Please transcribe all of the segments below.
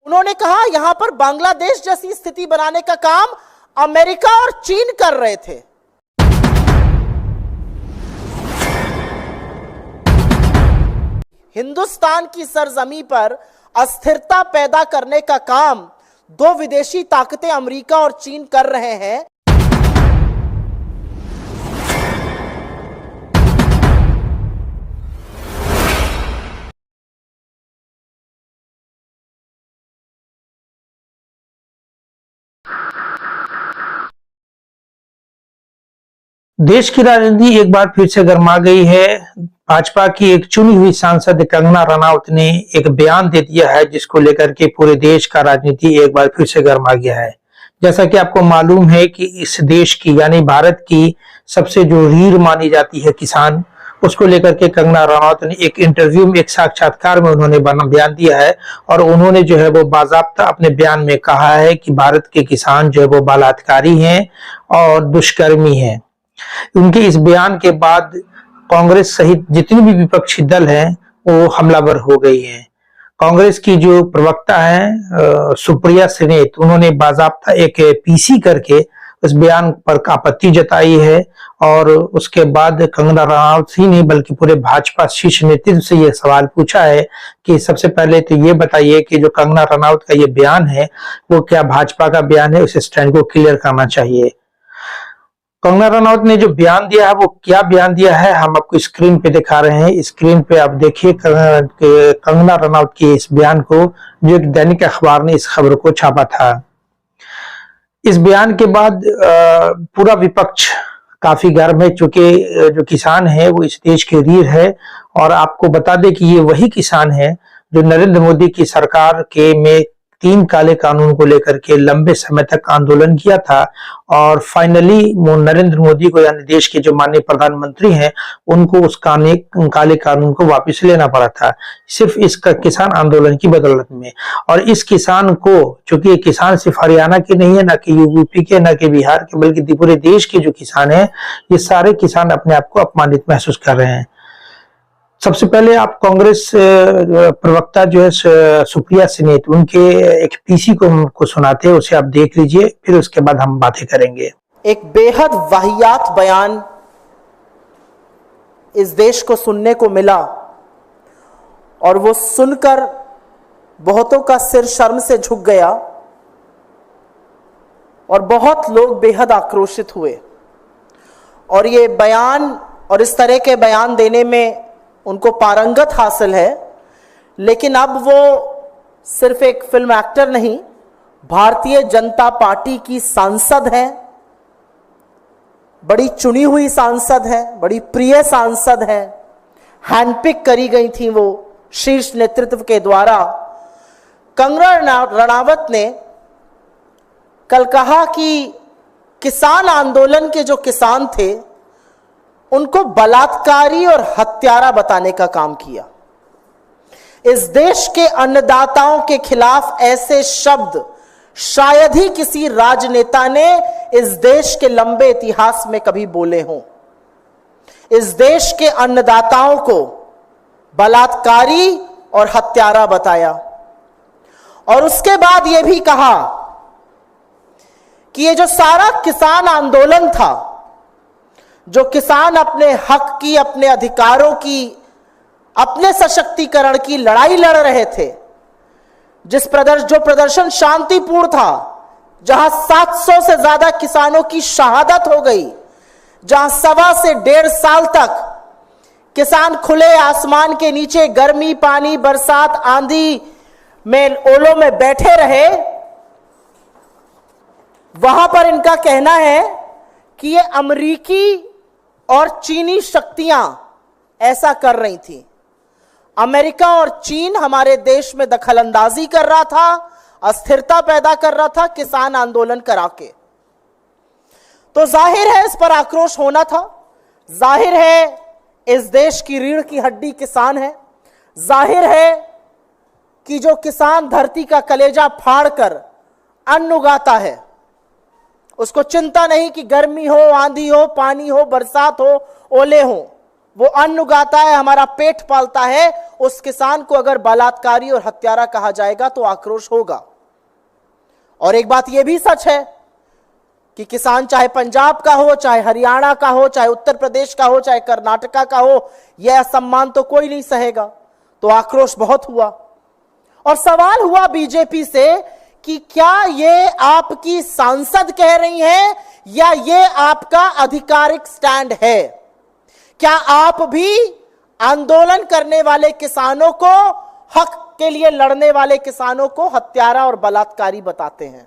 उन्होंने कहा यहां पर बांग्लादेश जैसी स्थिति बनाने का काम अमेरिका और चीन कर रहे थे। हिंदुस्तान की सरजमी पर अस्थिरता पैदा करने का काम दो विदेशी ताकतें अमेरिका और चीन कर रहे हैं। देश की राजनीति एक बार फिर से गर्मा गई है। भाजपा की एक चुनी हुई सांसद कंगना रनौत ने एक बयान दे दिया है, जिसको लेकर के पूरे देश का राजनीति एक बार फिर से गर्मा गया है। जैसा कि आपको मालूम है कि इस देश की यानी भारत की सबसे जो रीढ़ मानी जाती है किसान, उसको लेकर के कंगना रनौत ने एक इंटरव्यू में, एक साक्षात्कार में उन्होंने बयान दिया है। और उन्होंने जो है वो बाकायदा अपने बयान में कहा है कि भारत के किसान जो है वो बलात्कारी हैं और दुष्कर्मी हैं। उनके इस बयान के बाद कांग्रेस सहित जितने भी विपक्षी दल हैं वो हमलावर हो गई हैं। कांग्रेस की जो प्रवक्ता है सुप्रिया श्रीनेत, उन्होंने बाकायदा एक पीसी करके उस बयान पर आपत्ति जताई है। और उसके बाद कंगना रनौत ही नहीं बल्कि पूरे भाजपा शीर्ष नेतृत्व से यह सवाल पूछा है कि सबसे पहले तो ये बताइए कि जो कंगना रनौत का ये बयान है वो क्या भाजपा का बयान है, उस स्टैंड को क्लियर करना चाहिए। कंगना रनौत ने जो बयान दिया है वो क्या बयान दिया है, हम आपको स्क्रीन पे दिखा रहे हैं। स्क्रीन पे आप देखिए कंगना रनौत के इस बयान को, जो एक दैनिक अखबार ने इस खबर को छापा था। इस बयान के बाद पूरा विपक्ष काफी गर्म है, चूंकि जो किसान है वो इस देश की रीढ़ है। और आपको बता दें कि ये वही किसान है जो नरेंद्र मोदी की सरकार के में 3 काले कानून को लेकर के लंबे समय तक आंदोलन किया था। और फाइनली नरेंद्र मोदी को यानी देश के जो माननीय प्रधानमंत्री हैं उनको उस काले कानून को वापस लेना पड़ा था, सिर्फ इस किसान आंदोलन की बदौलत में। और इस किसान को, चूंकि ये किसान सिर्फ हरियाणा के नहीं है, ना कि यूपी के, ना कि बिहार के, बल्कि पूरे देश के जो किसान है, ये सारे किसान अपने आप को अपमानित महसूस कर रहे हैं। सबसे पहले आप कांग्रेस प्रवक्ता जो है सुप्रिया श्रीनेत, उनके एक पीसी को सुनाते हैं, उसे आप देख लीजिए, फिर उसके बाद हम बातें करेंगे। एक बेहद वाहियात बयान इस देश को सुनने को मिला और वो सुनकर बहुतों का सिर शर्म से झुक गया और बहुत लोग बेहद आक्रोशित हुए। और ये बयान और इस तरह के बयान देने में उनको पारंगत हासिल है, लेकिन अब वो सिर्फ एक फिल्म एक्टर नहीं, भारतीय जनता पार्टी की सांसद हैं, बड़ी चुनी हुई सांसद हैं, बड़ी प्रिय सांसद हैं, हैंडपिक करी गई थी वो शीर्ष नेतृत्व के द्वारा। कंगना रनौत ने कल कहा कि किसान आंदोलन के जो किसान थे उनको बलात्कारी और हत्यारा बताने का काम किया। इस देश के अन्नदाताओं के खिलाफ ऐसे शब्द शायद ही किसी राजनेता ने इस देश के लंबे इतिहास में कभी बोले हों। इस देश के अन्नदाताओं को बलात्कारी और हत्यारा बताया। और उसके बाद यह भी कहा कि ये जो सारा किसान आंदोलन था, जो किसान अपने हक की, अपने अधिकारों की, अपने सशक्तिकरण की लड़ाई लड़ रहे थे, जो प्रदर्शन शांतिपूर्ण था, जहां 700 से ज्यादा किसानों की शहादत हो गई, जहां 1.25 से 1.5 साल तक किसान खुले आसमान के नीचे गर्मी, पानी, बरसात, आंधी में, ओलों में बैठे रहे, वहां पर इनका कहना है कि ये अमेरिकी और चीनी शक्तियां ऐसा कर रही थी। अमेरिका और चीन हमारे देश में दखलंदाजी कर रहा था, अस्थिरता पैदा कर रहा था किसान आंदोलन करा के। तो जाहिर है इस पर आक्रोश होना था। जाहिर है इस देश की रीढ़ की हड्डी किसान है। जाहिर है कि जो किसान धरती का कलेजा फाड़कर अन्न उगाता है, उसको चिंता नहीं कि गर्मी हो, आंधी हो, पानी हो, बरसात हो, ओले हो, वो अन्न उगाता है, हमारा पेट पालता है, उस किसान को अगर बलात्कारी और हत्यारा कहा जाएगा तो आक्रोश होगा। और एक बात यह भी सच है कि किसान चाहे पंजाब का हो, चाहे हरियाणा का हो, चाहे उत्तर प्रदेश का हो, चाहे कर्नाटका का हो, यह सम्मान तो कोई नहीं सहेगा। तो आक्रोश बहुत हुआ और सवाल हुआ बीजेपी से कि क्या ये आपकी सांसद कह रही हैं या ये आपका आधिकारिक स्टैंड है? क्या आप भी आंदोलन करने वाले किसानों को, हक के लिए लड़ने वाले किसानों को हत्यारा और बलात्कारी बताते हैं?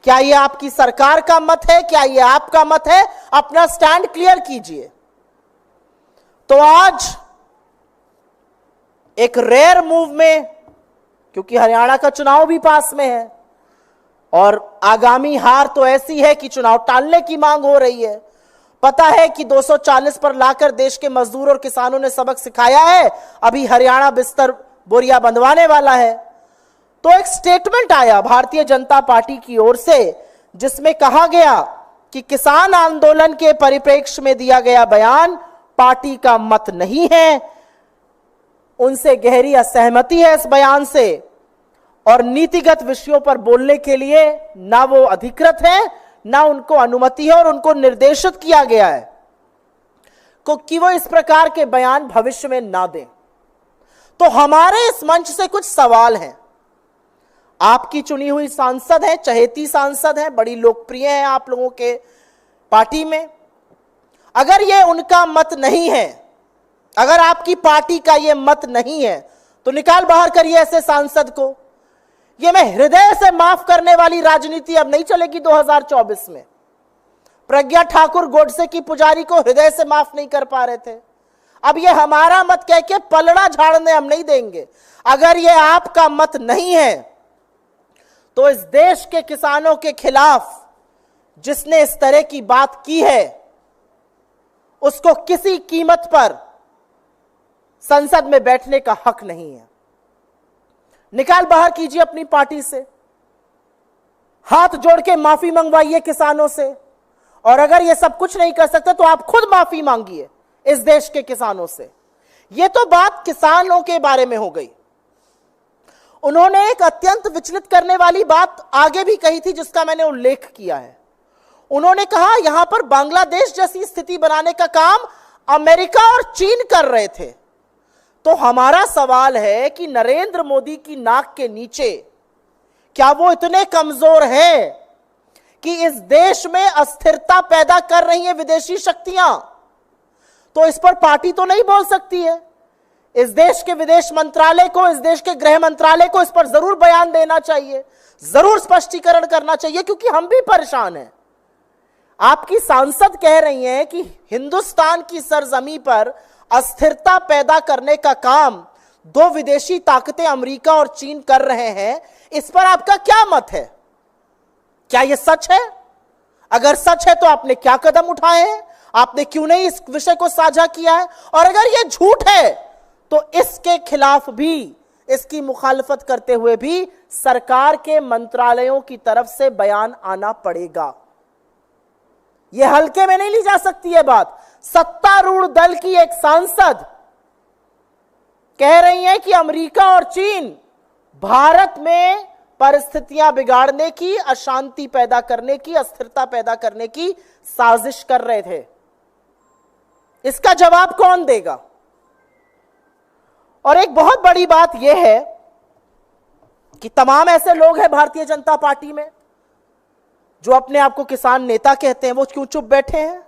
क्या ये आपकी सरकार का मत है? क्या ये आपका मत है? अपना स्टैंड क्लियर कीजिए। तो आज एक रेयर मूव में, क्योंकि हरियाणा का चुनाव भी पास में है और आगामी हार तो ऐसी है कि चुनाव टालने की मांग हो रही है। पता है कि 240 पर लाकर देश के मजदूर और किसानों ने सबक सिखाया है, अभी हरियाणा बिस्तर बोरिया बंधवाने वाला है। तो एक स्टेटमेंट आया भारतीय जनता पार्टी की ओर से जिसमें कहा गया कि किसान आंदोलन के परिप्रेक्ष्य में दिया गया बयान पार्टी का मत नहीं है, उनसे गहरी असहमति है इस बयान से और नीतिगत विषयों पर बोलने के लिए ना वो अधिकृत है, ना उनको अनुमति है और उनको निर्देशित किया गया है कि वो इस प्रकार के बयान भविष्य में ना दें। तो हमारे इस मंच से कुछ सवाल हैं। आपकी चुनी हुई सांसद है, चहेती सांसद है, बड़ी लोकप्रिय है आप लोगों के पार्टी में। अगर ये उनका मत नहीं है, अगर आपकी पार्टी का ये मत नहीं है, तो निकाल बाहर करिए ऐसे सांसद को। ये मैं हृदय से माफ करने वाली राजनीति अब नहीं चलेगी 2024 में। प्रज्ञा ठाकुर गोडसे की पुजारी को हृदय से माफ नहीं कर पा रहे थे, अब ये हमारा मत कह के पलड़ा झाड़ने हम नहीं देंगे। अगर ये आपका मत नहीं है तो इस देश के किसानों के खिलाफ जिसने इस तरह की बात की है उसको किसी कीमत पर संसद में बैठने का हक नहीं है। निकाल बाहर कीजिए अपनी पार्टी से, हाथ जोड़ के माफी मंगवाइए किसानों से, और अगर ये सब कुछ नहीं कर सकते तो आप खुद माफी मांगिए इस देश के किसानों से। ये तो बात किसानों के बारे में हो गई। उन्होंने एक अत्यंत विचलित करने वाली बात आगे भी कही थी जिसका मैंने उल्लेख किया है। उन्होंने कहा यहां पर बांग्लादेश जैसी स्थिति बनाने का काम अमेरिका और चीन कर रहे थे। तो हमारा सवाल है कि नरेंद्र मोदी की नाक के नीचे क्या वो इतने कमजोर हैं कि इस देश में अस्थिरता पैदा कर रही हैं विदेशी शक्तियां? तो इस पर पार्टी तो नहीं बोल सकती है। इस देश के विदेश मंत्रालय को, इस देश के गृह मंत्रालय को इस पर जरूर बयान देना चाहिए, जरूर स्पष्टीकरण करना चाहिए, क्योंकि हम भी परेशान हैं। आपकी सांसद कह रही हैं कि हिंदुस्तान की सरजमी पर अस्थिरता पैदा करने का काम दो विदेशी ताकतें अमेरिका और चीन कर रहे हैं। इस पर आपका क्या मत है? क्या यह सच है? अगर सच है तो आपने क्या कदम उठाए हैं? आपने क्यों नहीं इस विषय को साझा किया है? और अगर यह झूठ है तो इसके खिलाफ भी, इसकी मुखालफत करते हुए भी सरकार के मंत्रालयों की तरफ से बयान आना पड़ेगा। यह हल्के में नहीं ली जा सकती है बात। सत्तारूढ़ दल की एक सांसद कह रही है कि अमेरिका और चीन भारत में परिस्थितियां बिगाड़ने की, अशांति पैदा करने की, अस्थिरता पैदा करने की साजिश कर रहे थे। इसका जवाब कौन देगा? और एक बहुत बड़ी बात यह है कि तमाम ऐसे लोग हैं भारतीय जनता पार्टी में जो अपने आप को किसान नेता कहते हैं, वो क्यों चुप बैठे हैं?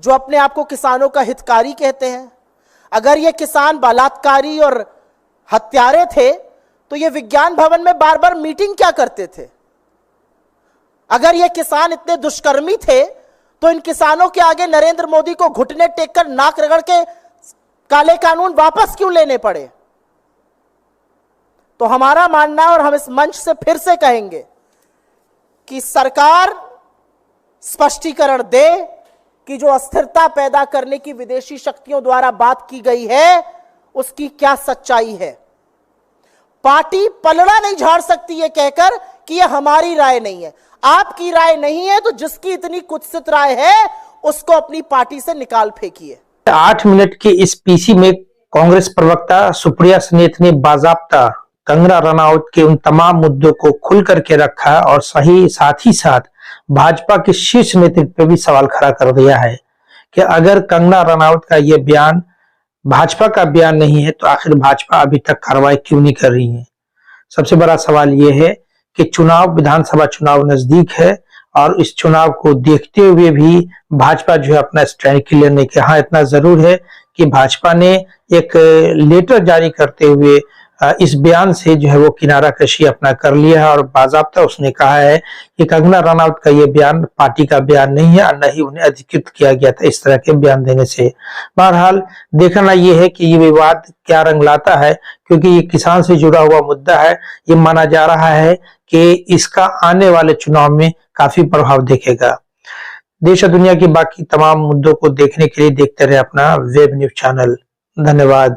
जो अपने आप को किसानों का हितकारी कहते हैं, अगर ये किसान बलात्कारी और हत्यारे थे तो ये विज्ञान भवन में बार बार मीटिंग क्या करते थे? अगर ये किसान इतने दुष्कर्मी थे तो इन किसानों के आगे नरेंद्र मोदी को घुटने टेककर नाक रगड़ के काले कानून वापस क्यों लेने पड़े? तो हमारा मानना है और हम इस मंच से फिर से कहेंगे कि सरकार स्पष्टीकरण दे कि जो अस्थिरता पैदा करने की विदेशी शक्तियों द्वारा बात की गई है उसकी क्या सच्चाई है। पार्टी पलड़ा नहीं झाड़ सकती है कहकर कि यह हमारी राय नहीं है। आपकी राय नहीं है तो जिसकी इतनी कुत्सित राय है उसको अपनी पार्टी से निकाल फेंकिए। 8 मिनट के इस पीसी में कांग्रेस प्रवक्ता सुप्रिया सनेत ने बाजाप्ता कंगना रनौत के उन तमाम मुद्दों को खुल करके रखा और साथ ही साथ भाजपा के शीर्ष नेतृत्व पे भी सवाल खड़ा कर दिया है कि अगर कंगना रनौत का यह बयान भाजपा का बयान नहीं है तो आखिर भाजपा अभी तक कार्रवाई क्यों नहीं कर रही है। सबसे बड़ा सवाल यह है कि विधानसभा चुनाव नजदीक है और इस चुनाव को देखते हुए भी भाजपा जो है अपना स्टैंड क्लियर नहीं किया। हाँ, इतना जरूर है कि भाजपा ने एक लेटर जारी करते हुए इस बयान से जो है वो किनारा कशी अपना कर लिया है और बाजाप्ता उसने कहा है कि कंगना रनौत का ये बयान पार्टी का बयान नहीं है और न ही उन्हें अधिकृत किया गया था इस तरह के बयान देने से। बहरहाल देखना यह है कि ये विवाद क्या रंग लाता है, क्योंकि ये किसान से जुड़ा हुआ मुद्दा है। ये माना जा रहा है कि इसका आने वाले चुनाव में काफी प्रभाव दिखेगा। देश और दुनिया की बाकी तमाम मुद्दों को देखने के लिए देखते रहे अपना वेब न्यूज चैनल। धन्यवाद।